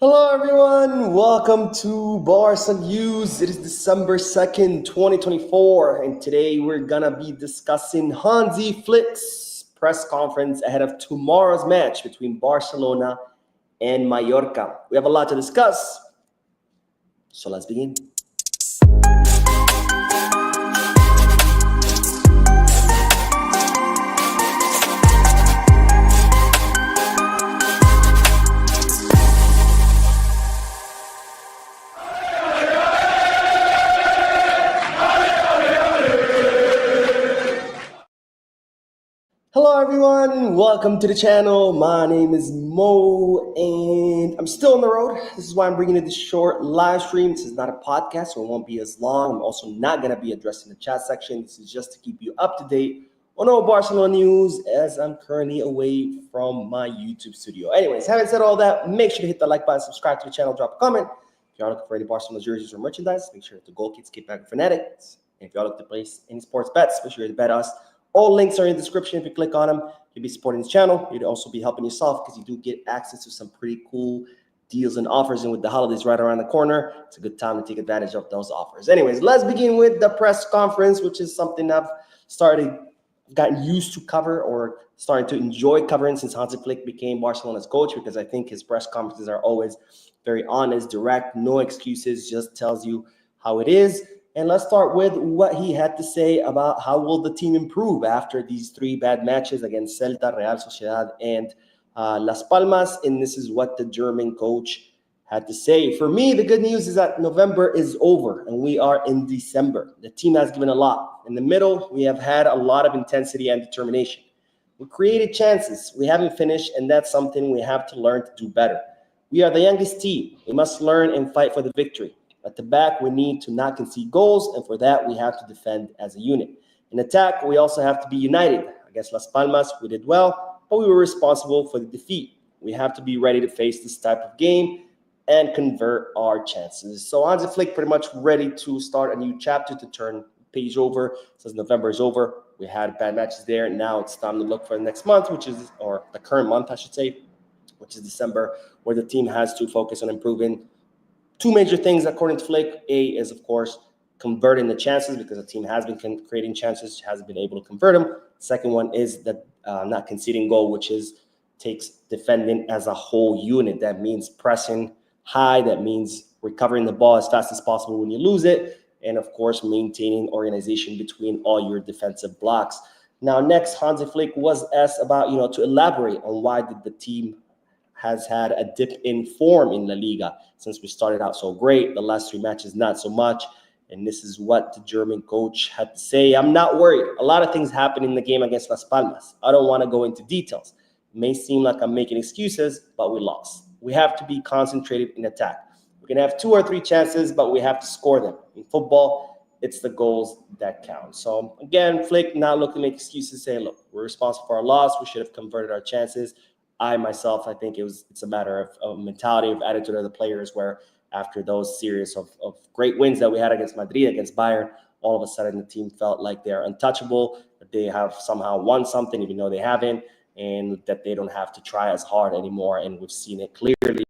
Hello, everyone. Welcome to Barca News. It is December 2nd, 2024, and today we're gonna be discussing Hansi Flick's press conference ahead of tomorrow's match between Barcelona and Mallorca. We have a lot to discuss, so let's begin. Hello, everyone. Welcome to the channel. My name is Mo, and I'm still on the road. This is why I'm bringing you this short live stream. This is not a podcast, so it won't be as long. I'm also not going to be addressing the chat section. This is just to keep you up to date on all Barcelona news as I'm currently away from my YouTube studio. Anyways, having said all that, make sure to hit the like button, subscribe to the channel, drop a comment. If you are looking for any Barcelona jerseys or merchandise, make sure to Goal Kids, Keep Back Fanatics. And if you are looking to place any sports bets, make sure to bet us. All links are in the description. If you click on them, you'll be supporting this channel. You'd also be helping yourself because you do get access to some pretty cool deals and offers. And with the holidays right around the corner, it's a good time to take advantage of those offers. Anyways, let's begin with the press conference, which is something I've gotten used to cover or starting to enjoy covering since Hansi Flick became Barcelona's coach, because I think his press conferences are always very honest, direct, no excuses, just tells you how it is. And let's start with what he had to say about how will the team improve after these three bad matches against Celta, Real Sociedad, and Las Palmas. And this is what the German coach had to say. For me, the good news is that November is over and we are in December. The team has given a lot. In the middle, we have had a lot of intensity and determination. We created chances. We haven't finished, and that's something we have to learn to do better. We are the youngest team. We must learn and fight for the victory. At the back, we need to not concede goals, and for that, we have to defend as a unit. In attack, we also have to be united. Against Las Palmas, we did well, but we were responsible for the defeat. We have to be ready to face this type of game and convert our chances. So Hansi Flick pretty much ready to start a new chapter, to turn page over. Says November is over. We had bad matches there. Now it's time to look for the next month, or the current month, I should say, which is December, where the team has to focus on improving two major things, according to Flick. A is, of course, converting the chances, because the team has been creating chances, hasn't been able to convert them. Second one is that not conceding goal, which takes defending as a whole unit. That means pressing high. That means recovering the ball as fast as possible when you lose it. And, of course, maintaining organization between all your defensive blocks. Now, next, Hansi Flick was asked about, to elaborate on why did the team has had a dip in form in La Liga since we started out so great. The last three matches, not so much. And this is what the German coach had to say. I'm not worried. A lot of things happened in the game against Las Palmas. I don't want to go into details. It may seem like I'm making excuses, but we lost. We have to be concentrated in attack. We can have two or three chances, but we have to score them. In football, it's the goals that count. So, again, Flick not looking to make excuses, saying, look, we're responsible for our loss. We should have converted our chances. I think it's a matter of mentality, of attitude of the players, where after those series of great wins that we had against Madrid, against Bayern, all of a sudden the team felt like they're untouchable, that they have somehow won something even though they haven't, and that they don't have to try as hard anymore. And we've seen it clearly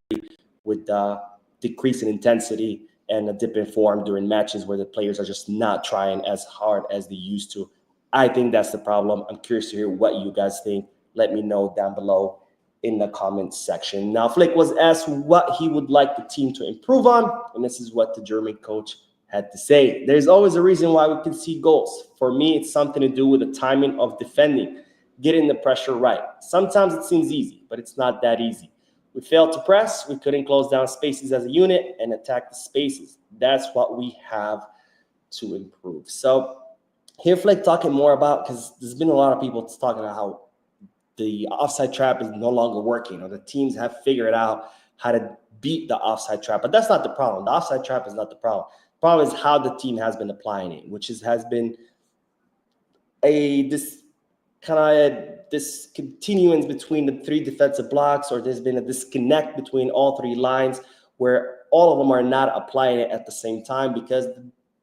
with the decrease in intensity and a dip in form during matches where the players are just not trying as hard as they used to. I think that's the problem. I'm curious to hear what you guys think. Let me know down below in the comments section. Now, Flick was asked what he would like the team to improve on, and this is what the German coach had to say. There's always a reason why we concede goals. For me, it's something to do with the timing of defending, getting the pressure right. Sometimes it seems easy, but it's not that easy. We failed to press. We couldn't close down spaces as a unit and attack the spaces. That's what we have to improve. So here Flick talking more about, because there's been a lot of people talking about how the offside trap is no longer working, or the teams have figured out how to beat the offside trap. But that's not the problem. The offside trap is not the problem. The problem is how the team has been applying it, which has been this continuance between the three defensive blocks, or there's been a disconnect between all three lines where all of them are not applying it at the same time, because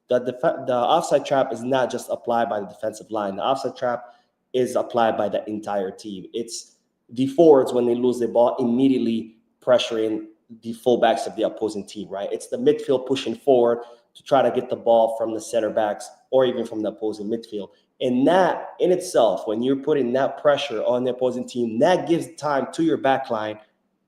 the offside trap is not just applied by the defensive line. The offside trap is applied by the entire team. It's the forwards, when they lose the ball, immediately pressuring the fullbacks of the opposing team, right? It's the midfield pushing forward to try to get the ball from the center backs or even from the opposing midfield. And that in itself, when you're putting that pressure on the opposing team, that gives time to your back line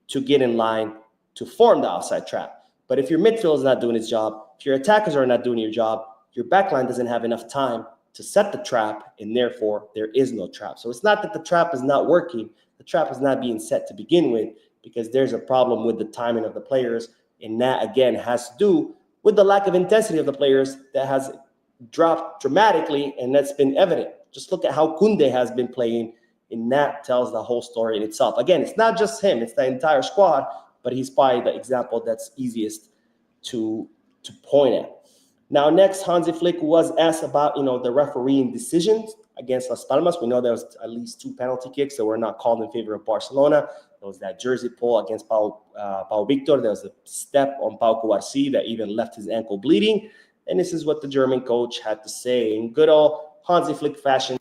to get in line to form the offside trap. But if your midfield is not doing its job, if your attackers are not doing your job, your back line doesn't have enough time to set the trap, and therefore there is no trap. So it's not that the trap is not working, the trap is not being set to begin with, because there's a problem with the timing of the players, and that again has to do with the lack of intensity of the players that has dropped dramatically, and that's been evident. Just look at how Koundé has been playing, and that tells the whole story in itself. Again, it's not just him, it's the entire squad, but he's probably the example that's easiest to point at. Now, next, Hansi Flick was asked about, the refereeing decisions against Las Palmas. We know there was at least 2 penalty kicks that were not called in favor of Barcelona. There was that jersey pull against Pau Victor. There was a step on Pau Cubarsí that even left his ankle bleeding. And this is what the German coach had to say. In good old Hansi Flick fashion,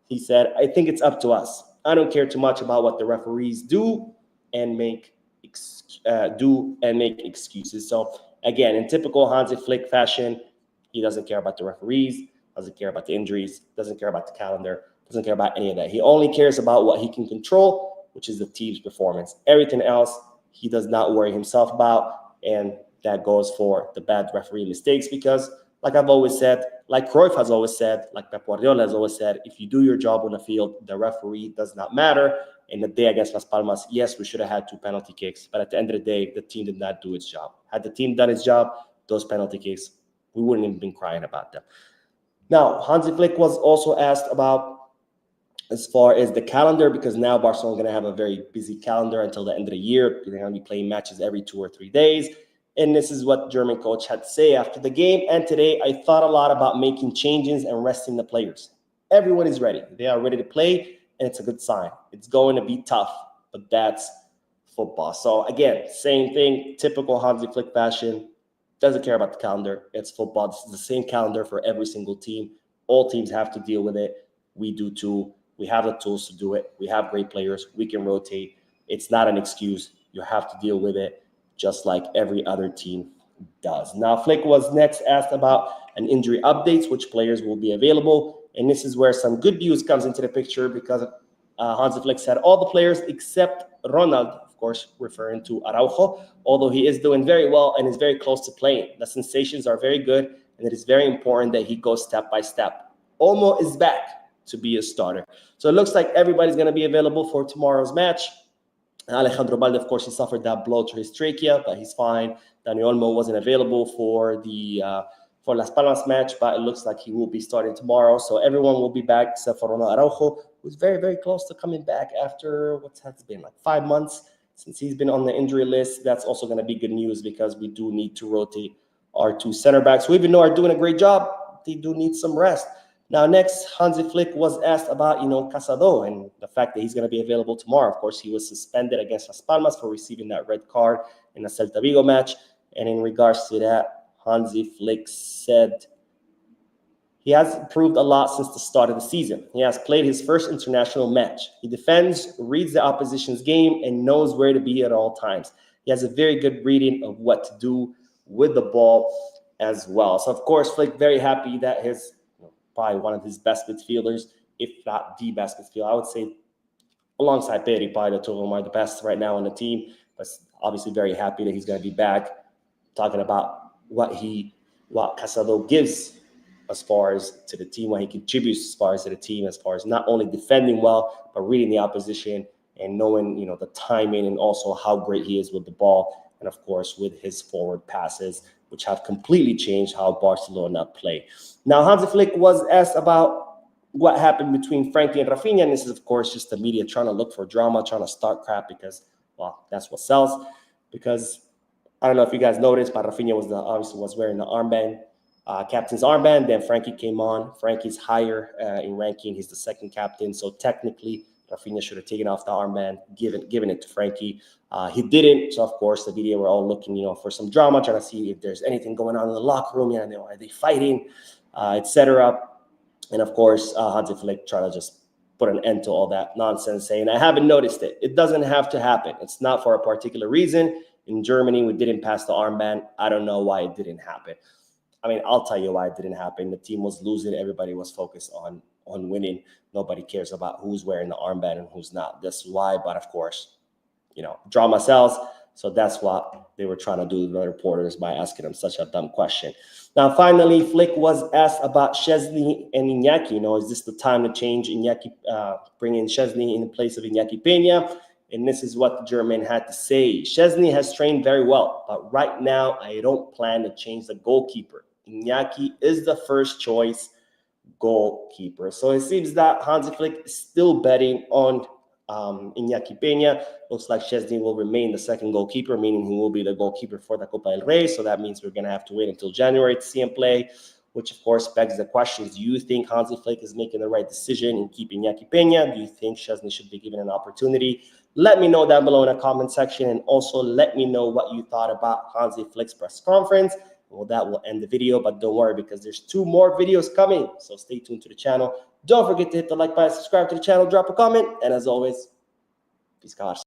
he said, "I think it's up to us. I don't care too much about what the referees do and make excuses." So again, in typical Hansi Flick fashion, he doesn't care about the referees, doesn't care about the injuries, doesn't care about the calendar, doesn't care about any of that. He only cares about what he can control, which is the team's performance. Everything else, he does not worry himself about, and that goes for the bad referee mistakes because, like I've always said, like Cruyff has always said, like Pep Guardiola has always said, if you do your job on the field, the referee does not matter. In the day against Las Palmas, yes, we should have had 2 penalty kicks, but at the end of the day, the team did not do its job. Had the team done its job, those penalty kicks, we wouldn't have been crying about them. Now, Hansi Flick was also asked about as far as the calendar, because now Barcelona is going to have a very busy calendar until the end of the year. They're going to be playing matches every 2 or 3 days. And this is what German coach had to say after the game. And today, I thought a lot about making changes and resting the players. Everyone is ready. They are ready to play, and it's a good sign. It's going to be tough, but that's football. So again, same thing, typical Hansi Flick fashion. Doesn't care about the calendar. It's football. This is the same calendar for every single team. All teams have to deal with it. We do too. We have the tools to do it. We have great players. We can rotate. It's not an excuse. You have to deal with it just like every other team does. Now, Flick was next asked about an injury updates, which players will be available. And this is where some good news comes into the picture because Hansi Flick said all the players except Ronald, of course, referring to Araujo, although he is doing very well and is very close to playing. The sensations are very good, and it is very important that he goes step by step. Olmo is back to be a starter. So it looks like everybody's going to be available for tomorrow's match. Alejandro Balde, of course, he suffered that blow to his trachea, but he's fine. Dani Olmo wasn't available for the Las Palmas match, but it looks like he will be starting tomorrow. So everyone will be back except for Ronald Araujo, who's very, very close to coming back after what's been like 5 months since he's been on the injury list. That's also going to be good news because we do need to rotate our 2 center backs, who even though are doing a great job, they do need some rest. Now, next, Hansi Flick was asked about, Casado and the fact that he's going to be available tomorrow. Of course, he was suspended against Las Palmas for receiving that red card in the Celta Vigo match. And in regards to that, Hansi Flick said he has improved a lot since the start of the season. He has played his first international match. He defends, reads the opposition's game, and knows where to be at all times. He has a very good reading of what to do with the ball as well. So, of course, Flick very happy that his probably one of his best midfielders, if not the best midfielder. I would say alongside Pedri, probably the 2 of them are the best right now on the team. But obviously very happy that he's going to be back, talking about what Casado gives as far as to the team, what he contributes as far as to the team, as far as not only defending well, but reading the opposition and knowing, the timing and also how great he is with the ball. And of course, with his forward passes, which have completely changed how Barcelona play. Now, Hansi Flick was asked about what happened between Frenkie and Rafinha. And this is, of course, just the media trying to look for drama, trying to start crap because, well, that's what sells. Because I don't know if you guys noticed, but Rafinha obviously was wearing the armband, captain's armband. Then Frenkie came on. Frankie's higher in ranking. He's the second captain. So technically, Rafinha should have taken off the armband, given it to Frenkie. He didn't. So, of course, the media were all looking, for some drama, trying to see if there's anything going on in the locker room. Are they fighting, etc. And, of course, Hansi Flick tried to just put an end to all that nonsense, saying, I haven't noticed it. It doesn't have to happen. It's not for a particular reason. In Germany, we didn't pass the armband. I don't know why it didn't happen. I mean, I'll tell you why it didn't happen. The team was losing. Everybody was focused on winning. Nobody cares about who's wearing the armband and who's not. That's why. But of course, drama sells. So that's what they were trying to do to the reporters by asking them such a dumb question. Now, finally, Flick was asked about Szczesny and Iñaki. Is this the time to change Iñaki, bring in Szczesny in place of Iñaki Peña? And this is what the German had to say. Szczesny has trained very well, but right now I don't plan to change the goalkeeper. Iñaki is the first choice goalkeeper. So it seems that Hansi Flick is still betting on Iñaki Peña. Looks like Szczesny will remain the second goalkeeper, meaning he will be the goalkeeper for the Copa del Rey. So that means we're going to have to wait until January to see him play, which of course begs the question: do you think Hansi Flick is making the right decision in keeping Iñaki Peña? Do you think Szczesny should be given an opportunity? Let me know down below in the comment section, and also let me know what you thought about Hansi Flick's press conference. Well, that will end the video, but don't worry because there's 2 more videos coming. So stay tuned to the channel. Don't forget to hit the like button, subscribe to the channel, drop a comment, and as always, peace, guys.